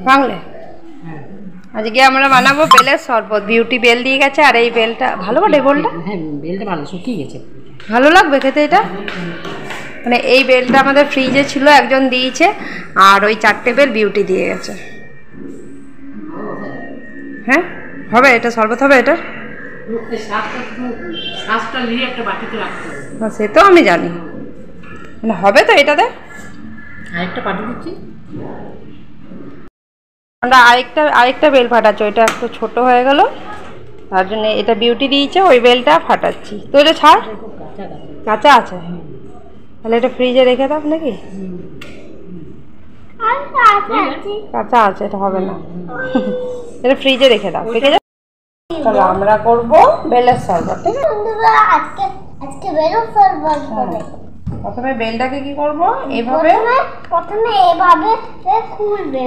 ভাঙলে আজকে আমরা বানাবো বেলের শরবত। বিউটি বেল দিয়ে গেছে, আর এই বেলটা ভালো বটে। বেলটা হ্যাঁ, বেলটা ভালো শুকিয়ে গেছে। ভালো লাগবে খেতে এটা। মানে এই বেলটা আমাদের ফ্রিজে ছিল, একজন দিয়েছে, আর ওই 4টে বেল বিউটি দিয়ে গেছে। হ্যাঁ হবে, এটা শরবত হবে। এটা সে তো আমি জানি, মানে হবে তো এটাতে। আরেকটা পাঠিয়ে দিচ্ছি। আমরা আরেকটা বেল ফাটাচ্ছি, ওইটা একটু ছোট হয়ে গেল, তার জন্য এটা বিউটি দিয়েছে, ওই বেলটা ফাটাচ্ছি। তো এটা ছাড়, কাঁচা আছে, তাহলে এটা ফ্রিজে রেখে দাও নাকি? কাঁচা আছে, এটা হবে না। এটা ফ্রিজে রেখে দাও, রেখে যাও। তাহলে আমরা করবো বেলের শরবত, ঠিক আছে? আজকে বেলের শরবত হবে। প্রথমে বেলটাকে কি করবো, এইভাবে প্রথমে এভাবে খুলবে।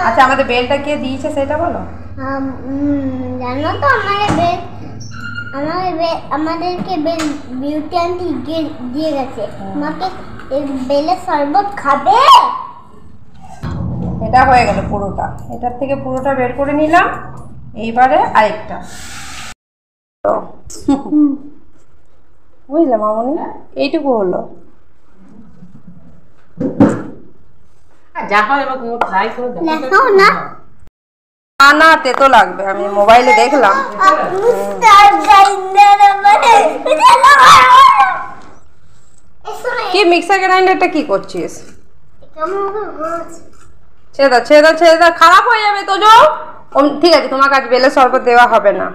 আচ্ছা, আমাদের বেলটা কে দিয়েছে সেটা বলো। জানো তো আমাদেরকে বেল বিউটি আন্টি দিয়ে গেছে। তোমাকে বেলের শরবত খাবে। এটা হয়ে গেল পুরোটা, এটার থেকে পুরোটা বের করে নিলাম। এইবারে আরেকটা বুঝলে মামনি, এইটুকু হলো। যা হয় এবার তুমি ট্রাই করে দেখো না। না তেতো লাগবে, আমি মোবাইলে দেখলাম। কি মিক্সার গ্রাইন্ডারটা কি করছিস? ছেদা ছেদা ছেদা, খারাপ হয়ে যাবে তো। যাও, ঠিক আছে, তোমার কাছে বেলের শরবত দেওয়া হবে না।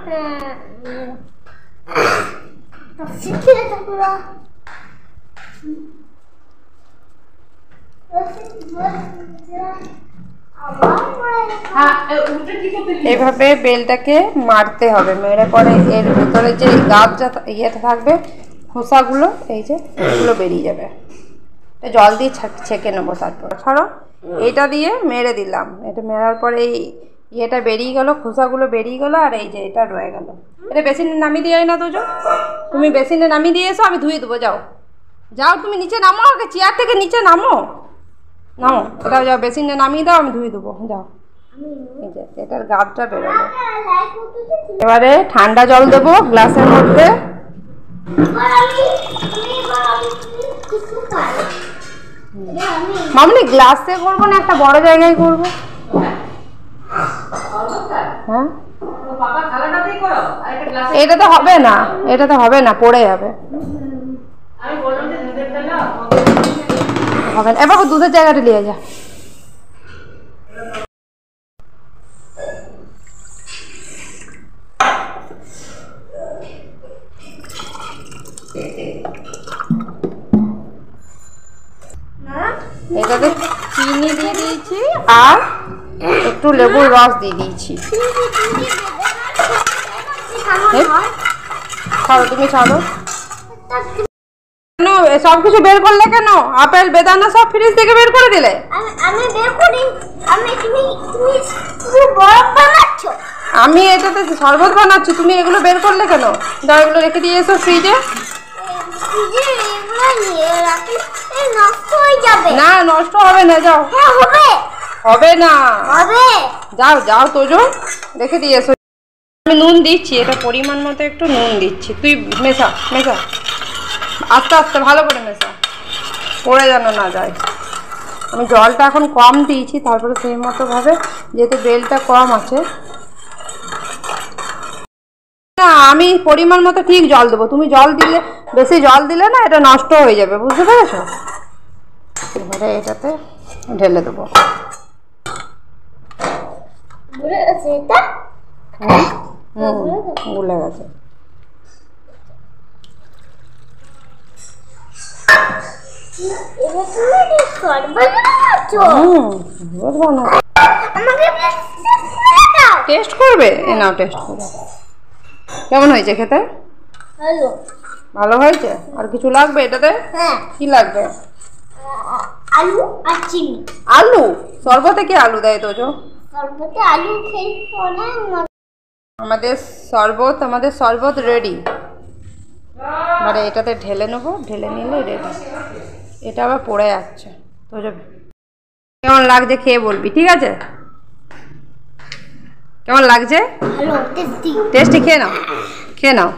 এইভাবে বেলটাকে মারতে হবে, মেরে পরে এর ভিতরে যে গাছ ইয়েটা থাকবে, খোসাগুলো, এই যে এগুলো বেরিয়ে যাবে। জল দিয়ে ছেঁকে নেবো, তারপর ছাড়ো। এইটা দিয়ে মেরে দিলাম, এটা মেরার পরে এই ইয়েটা বেরিয়ে গেল, খোসাগুলো বেরিয়ে গেলো, আর এই যে এটা রয়ে গেল। এটা বেসিনে নামিয়ে দিয়ে না তো, তুমি বেসিনে নামিয়ে দিয়ে এসো, আমি ধুয়ে দেবো। যাও যাও, তুমি নিচে নামো, আগে চেয়ার থেকে নিচে নামো, নামো, ওটাও যাও, বেসিনে নামিয়ে দাও, আমি ধুয়ে দেবো। যাও, এই যে এটার গাছটা বেরোলো। এবারে ঠান্ডা জল দেবো গ্লাসের মধ্যে। মামনি গ্লাসে করবো না একটা বড় জায়গায় করবো? হ্যাঁ, এটা তো হবে না, এটা তো হবে না, পড়ে যাবে। হবে না, এবার দুধের জায়গাটা নিয়ে যা। এটাতে চিনি দিয়ে দিয়েছি, আর একটু লেবুর রস দিয়ে দিয়েছি। ছাড়ো, তুমি ছাড়ো। কেন সব কিছু বের করলে কেন? আপেল বেদানা সব ফ্রিজ থেকে বের করে দিলে? আমি বের করি। তুমি বরফ বানাচ্ছ। আমি এটাতে শরবত বানাচ্ছি, তুমি এগুলো বের করলে কেন? দাও, এগুলো রেখে দিয়ে এসো ফ্রিজে। নষ্ট হয়ে যাবে। না, নষ্ট হবে না, যাও। হ্যাঁ হবে। হবে না, হবে। যাও যাও তোজো, রেখে দিয়ে এসো। আমি নুন দিচ্ছি, এটা পরিমাণ মতো একটু নুন দিচ্ছি। তুই মেশা মেশা, আস্তে আস্তে ভালো করে মেশা, পড়ে যেন না যায়। আমি জলটা এখন কম দিয়েছি, তারপরে সেই মতো ভাবে, যেহেতু বেলটা কম আছে। না, আমি পরিমাণ মতো ঠিক জল দেবো। তুমি জল দিলে, বেশি জল দিলে না এটা নষ্ট হয়ে যাবে, বুঝতে পেরেছ? এবারে এটাতে ঢেলে দেবো। গুলে গেছে এটা? গুলে গেছে। এবার তুমি শরবত বানাচ্ছ? শরবত বানাবো। আমাকে টেস্ট করবে? এ নাও, টেস্ট করবে। কেমন হয়েছে খেতে? ভালো। ভালো হয়েছে? আর কিছু লাগবে এটাতে? হ্যাঁ। কি লাগবে? আলু আর চিনি। আলু? শরবতে কি আলু দেয় তোজো? শরবতে আলু খেয়ে অনেক মজা। আমাদের শরবত রেডি। মানে এটাতে ঢেলে নেবো, ঢেলে নিলে রেডি। এটা আবার পড়ে যাচ্ছে তোজো। কেমন লাগছে খেয়ে বলবি, ঠিক আছে? কেমন লাগছে? ভালো টেস্টি। টেস্টি, খেয়ে নাও, খেয়ে নাও।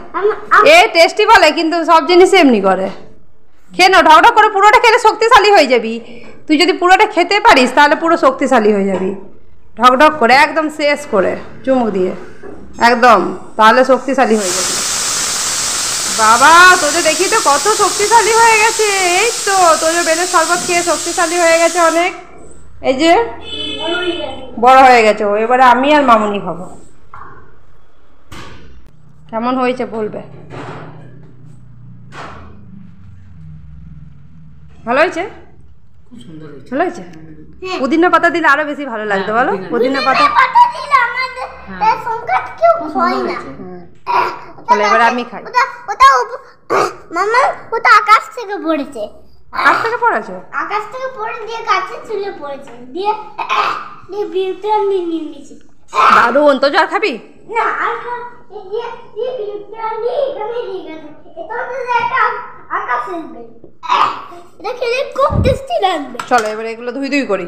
এ টেস্টি বলে কিন্তু সব জিনিস এমনি করে। খেয়ে নাও, ঢক ঢক করে পুরোটা খেলে শক্তিশালী হয়ে যাবি। তুই যদি পুরোটা খেতে পারিস তাহলে পুরো শক্তিশালী হয়ে যাবি। ঢক ঢক করে একদম শেষ করে চুমুক দিয়ে একদম, তাহলে শক্তিশালী হয়ে যাবি। বাবা তোদের দেখি তো কত শক্তিশালী হয়ে গেছে। এই তো তোদের বেলের শরবত খেয়ে শক্তিশালী হয়ে গেছে অনেক। এই যে বড় হয়ে গেছে ও। এবারে আমি আর মামুনি খাবো। কেমন হয়েছে বলবে। ভালো হয়েছে? খুব সুন্দর হয়েছে। ভালো হয়েছে? পুদিনা পাতা দিলে আরো বেশি ভালো লাগতো বলো। পুদিনা পাতা পাতা দিলে আমাদের তার সংখ্যা কেউ হয় না। তাহলে এবারে আমি খাই। ওটা মামা ওটা আকাশ থেকে পড়েছে। আকাশ থেকে পড়েছে? আকাশ থেকে পড়ে দিয়ে গাছে চলে পড়েছে, দিয়ে বিউটিয়ান নিয়ে নিয়েছে। দারুণ। তো জ্বর খাবি? না আর দিয়ে বিউটিয়ান দিয়ে এখানে দিয়ে গেছে। এটা হচ্ছে একটা আকাশের বেল। এটা খেলে খুব টেস্টি লাগবে। চলো এবারে এগুলো ধুই ধুই করি।